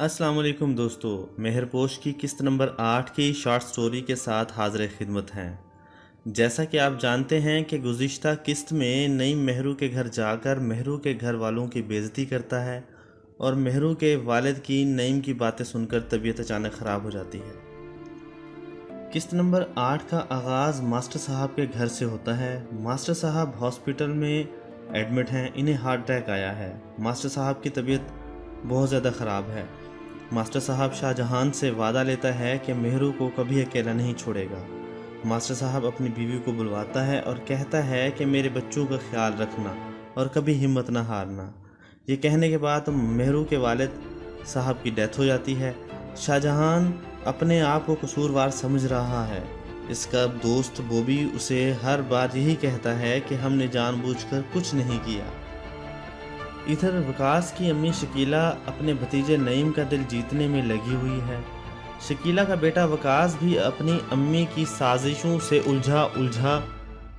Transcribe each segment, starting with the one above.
अस्सलाम वालेकुम दोस्तों, मेहरपोश की किस्त नंबर 8 की शॉर्ट स्टोरी के साथ हाज़िर खिदमत हैं। जैसा कि आप जानते हैं कि गुज़िश्ता किस्त में नईम मेहरू के घर जाकर मेहरू के घर वालों की बेइज्जती करता है और मेहरू के वालिद की नईम की बातें सुनकर तबीयत अचानक ख़राब हो जाती है। किस्त नंबर 8 का आगाज़ मास्टर साहब के घर से होता है। मास्टर साहब हॉस्पिटल में एडमिट हैं, इन्हें हार्ट अटैक आया है। मास्टर साहब की तबीयत बहुत ज़्यादा ख़राब है। मास्टर साहब शाहजहान से वादा लेता है कि मेहरू को कभी अकेला नहीं छोड़ेगा। मास्टर साहब अपनी बीवी को बुलवाता है और कहता है कि मेरे बच्चों का ख्याल रखना और कभी हिम्मत ना हारना। ये कहने के बाद मेहरू के वालिद साहब की डेथ हो जाती है। शाहजहान अपने आप को कसूरवार समझ रहा है। इसका दोस्त बॉबी उसे हर बार यही कहता है कि हमने जानबूझकर कुछ नहीं किया। इधर वकास की अम्मी शकीला अपने भतीजे नईम का दिल जीतने में लगी हुई है। शकीला का बेटा वकास भी अपनी अम्मी की साजिशों से उलझा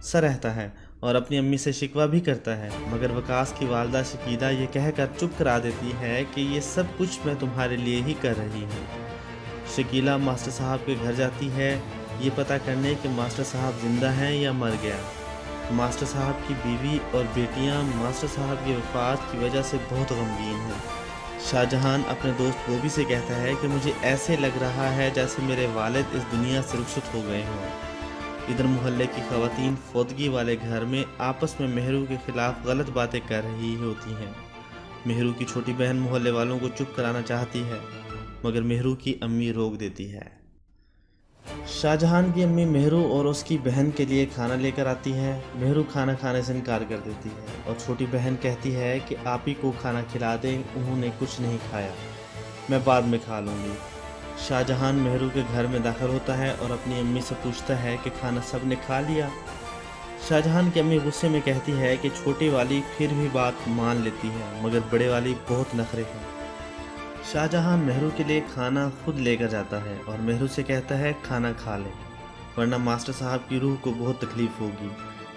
सा रहता है और अपनी अम्मी से शिकवा भी करता है, मगर वकास की वालदा शकीला ये कहकर चुप करा देती है कि ये सब कुछ मैं तुम्हारे लिए ही कर रही हूँ। शकीला मास्टर साहब के घर जाती है ये पता करने कि मास्टर साहब जिंदा हैं या मर गया। मास्टर साहब की बीवी और बेटियां मास्टर साहब की वफ़ात की वजह से बहुत गमगीन हैं। शाहजहान अपने दोस्त बॉबी से कहता है कि मुझे ऐसे लग रहा है जैसे मेरे वालिद इस दुनिया से रुखसत हो गए हों। इधर मोहल्ले की ख़वातीन फौतगी वाले घर में आपस में मेहरू के ख़िलाफ़ गलत बातें कर रही होती हैं। मेहरू की छोटी बहन मोहल्ले वालों को चुप कराना चाहती है, मगर मेहरू की अम्मी रोक देती है। शाहजहान की अम्मी मेहरू और उसकी बहन के लिए खाना लेकर आती है। मेहरू खाना खाने से इनकार कर देती है और छोटी बहन कहती है कि आप ही को खाना खिला दें, उन्होंने कुछ नहीं खाया, मैं बाद में खा लूँगी। शाहजहान मेहरू के घर में दाखिल होता है और अपनी अम्मी से पूछता है कि खाना सब ने खा लिया। शाहजहान की अम्मी गुस्से में कहती है कि छोटी वाली फिर भी बात मान लेती है, मगर बड़े वाली बहुत नखरे हैं। शाहजहां मेहरू के लिए खाना खुद लेकर जाता है और मेहरू से कहता है खाना खा ले, वरना मास्टर साहब की रूह को बहुत तकलीफ़ होगी।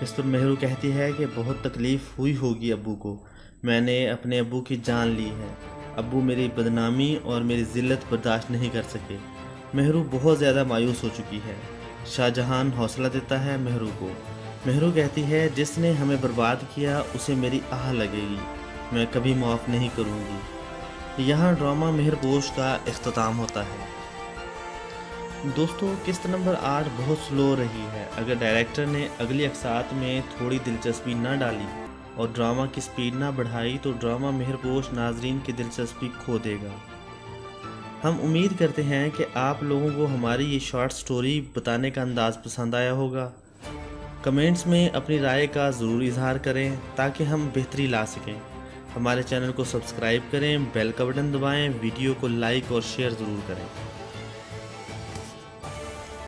इस पर मेहरू कहती है कि बहुत तकलीफ़ हुई होगी अब्बू को, मैंने अपने अब्बू की जान ली है। अब्बू मेरी बदनामी और मेरी ज़िल्लत बर्दाश्त नहीं कर सके। मेहरू बहुत ज़्यादा मायूस हो चुकी है। शाहजहां हौसला देता है मेहरू को। मेहरू कहती है जिसने हमें बर्बाद किया उसे मेरी आह लगेगी, मैं कभी माफ़ नहीं करूँगी। यहाँ ड्रामा मेहरपोश का इख्तिताम होता है। दोस्तों, किस्त नंबर 8 बहुत स्लो रही है। अगर डायरेक्टर ने अगली अक़सात में थोड़ी दिलचस्पी ना डाली और ड्रामा की स्पीड ना बढ़ाई तो ड्रामा मेहरपोश नाजरीन की दिलचस्पी खो देगा। हम उम्मीद करते हैं कि आप लोगों को हमारी ये शॉर्ट स्टोरी बताने का अंदाज़ पसंद आया होगा। कमेंट्स में अपनी राय का ज़रूर इजहार करें ताकि हम बेहतरी ला सकें। हमारे चैनल को सब्सक्राइब करें, बेल का बटन दबाएं, वीडियो को लाइक और शेयर ज़रूर करें।